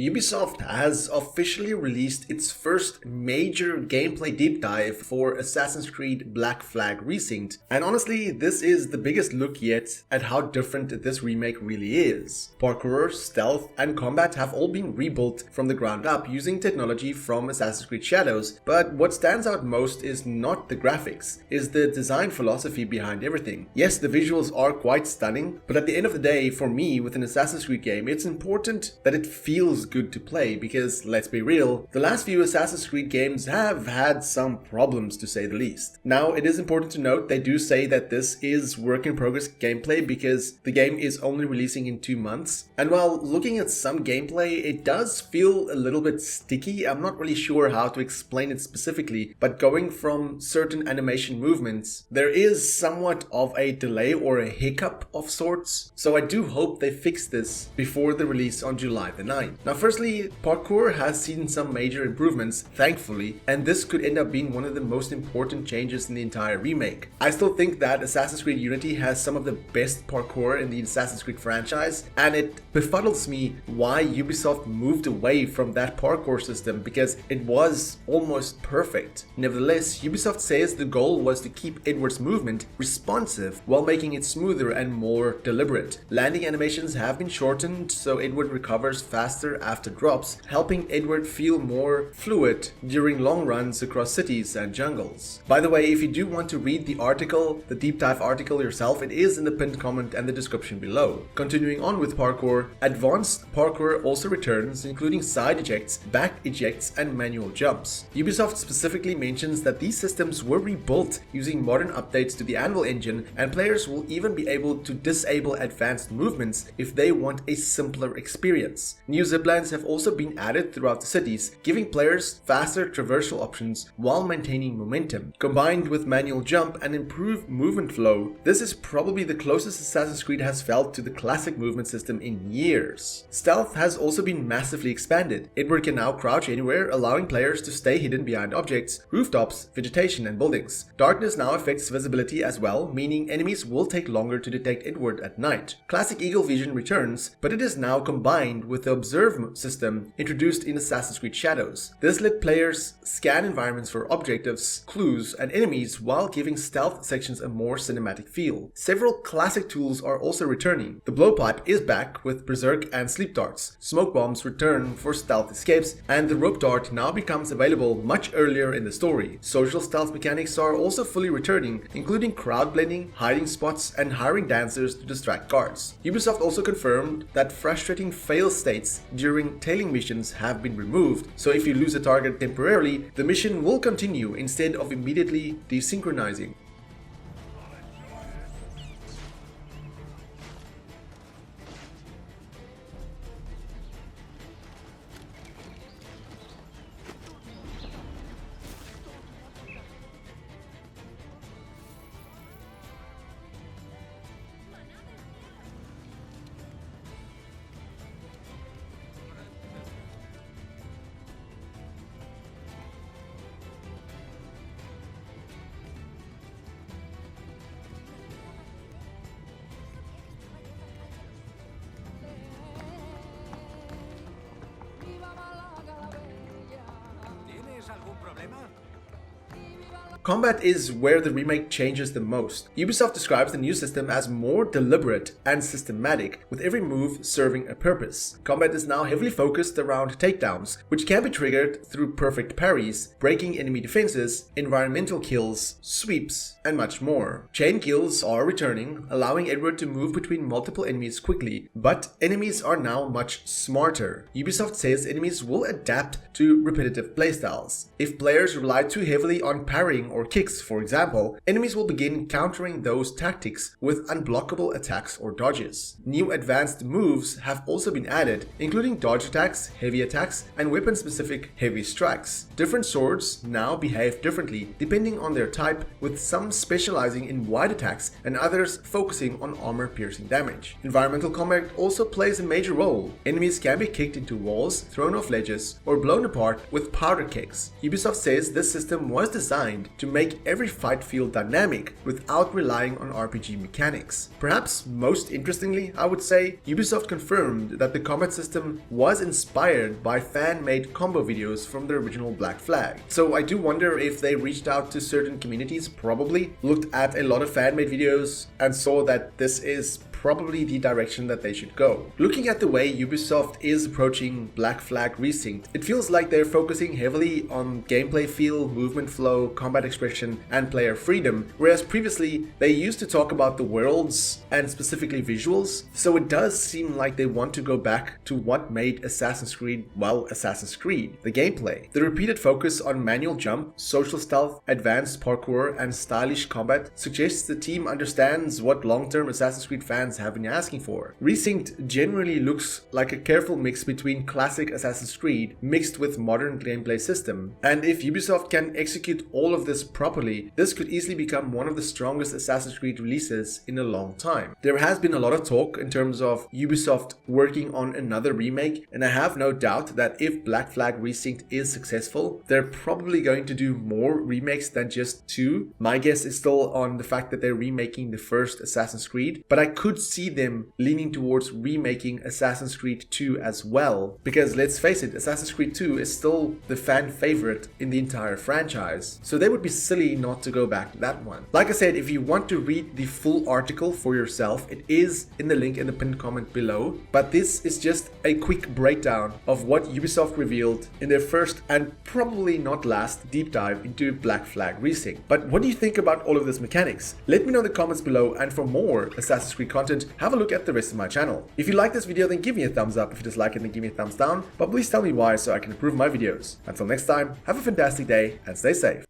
Ubisoft has officially released its first major gameplay deep dive for Assassin's Creed Black Flag Resynced, and honestly, this is the biggest look yet at how different this remake really is. Parkour, stealth, and combat have all been rebuilt from the ground up using technology from Assassin's Creed Shadows, but what stands out most is not the graphics, is the design philosophy behind everything. Yes, the visuals are quite stunning, but at the end of the day, for me, with an Assassin's Creed game, it's important that it feels good to play because, let's be real, the last few Assassin's Creed games have had some problems to say the least. Now, it is important to note they do say that this is work in progress gameplay because the game is only releasing in 2 months, and while looking at some gameplay, it does feel a little bit sticky. I'm not really sure how to explain it specifically, but going from certain animation movements, there is somewhat of a delay or a hiccup of sorts, so I do hope they fix this before the release on July the 9th. Now, firstly, Parkour has seen some major improvements, thankfully, and this could end up being one of the most important changes in the entire remake. I still think that Assassin's Creed Unity has some of the best parkour in the Assassin's Creed franchise, and it befuddles me why Ubisoft moved away from that parkour system because it was almost perfect. Nevertheless, Ubisoft says the goal was to keep Edward's movement responsive while making it smoother and more deliberate. Landing animations have been shortened so Edward recovers faster after drops, helping Edward feel more fluid during long runs across cities and jungles. By the way, if you do want to read the article, the deep dive article yourself, it is in the pinned comment and the description below. Continuing on with parkour, advanced parkour also returns, including side ejects, back ejects, and manual jumps. Ubisoft specifically mentions that these systems were rebuilt using modern updates to the Anvil engine, and players will even be able to disable advanced movements if they want a simpler experience. New ziplines have also been added throughout the cities, giving players faster traversal options while maintaining momentum. Combined with manual jump and improved movement flow, this is probably the closest Assassin's Creed has felt to the classic movement system in years. Stealth has also been massively expanded. Edward can now crouch anywhere, allowing players to stay hidden behind objects, rooftops, vegetation, and buildings. Darkness now affects visibility as well, meaning enemies will take longer to detect Edward at night. Classic Eagle Vision returns, but it is now combined with the Observe system introduced in Assassin's Creed Shadows. This let players scan environments for objectives, clues, and enemies while giving stealth sections a more cinematic feel. Several classic tools are also returning. The blowpipe is back with Berserk and Sleep Darts. Smoke bombs return for stealth escapes, and the rope dart now becomes available much earlier in the story. Social stealth mechanics are also fully returning, including crowd blending, hiding spots, and hiring dancers to distract guards. Ubisoft also confirmed that frustrating fail states during tailing missions have been removed, so if you lose a target temporarily, the mission will continue instead of immediately desynchronizing. ¿Algún problema? Combat is where the remake changes the most. Ubisoft describes the new system as more deliberate and systematic, with every move serving a purpose. Combat is now heavily focused around takedowns, which can be triggered through perfect parries, breaking enemy defenses, environmental kills, sweeps, and much more. Chain kills are returning, allowing Edward to move between multiple enemies quickly, but enemies are now much smarter. Ubisoft says enemies will adapt to repetitive playstyles. If players rely too heavily on parrying or kicks, for example, enemies will begin countering those tactics with unblockable attacks or dodges. New advanced moves have also been added, including dodge attacks, heavy attacks, and weapon-specific heavy strikes. Different swords now behave differently depending on their type, with some specializing in wide attacks and others focusing on armor-piercing damage. Environmental combat also plays a major role. Enemies can be kicked into walls, thrown off ledges, or blown apart with powder kicks. Ubisoft says this system was was designed to make every fight feel dynamic without relying on RPG mechanics. Perhaps most interestingly, I would say, Ubisoft confirmed that the combat system was inspired by fan-made combo videos from the original Black Flag. So I do wonder if they reached out to certain communities, probably looked at a lot of fan-made videos and saw that this is probably the direction that they should go. Looking at the way Ubisoft is approaching Black Flag Resynced, it feels like they're focusing heavily on gameplay feel, movement flow, combat expression, and player freedom, whereas previously they used to talk about the worlds and specifically visuals, so it does seem like they want to go back to what made Assassin's Creed, well, Assassin's Creed, the gameplay. The repeated focus on manual jump, social stealth, advanced parkour, and stylish combat suggests the team understands what long-term Assassin's Creed fans have been asking for. Resynced generally looks like a careful mix between classic Assassin's Creed mixed with modern gameplay system, and if Ubisoft can execute all of this properly, this could easily become one of the strongest Assassin's Creed releases in a long time. There has been a lot of talk in terms of Ubisoft working on another remake, and I have no doubt that if Black Flag Resynced is successful, they're probably going to do more remakes than just 2. My guess is still on the fact that they're remaking the first Assassin's Creed, but I could see them leaning towards remaking Assassin's Creed 2 as well, because let's face it, Assassin's Creed 2 is still the fan favorite in the entire franchise, so they would be silly not to go back to that one. Like I said, if you want to read the full article for yourself, it is in the link in the pinned comment below, but this is just a quick breakdown of what Ubisoft revealed in their first and probably not last deep dive into Black Flag Resynced. But what do you think about all of this mechanics? Let me know in the comments below, and for more Assassin's Creed content, have a look at the rest of my channel. If you like this video, then give me a thumbs up. If you dislike it, then give me a thumbs down, but please tell me why so I can improve my videos. Until next time, have a fantastic day and stay safe.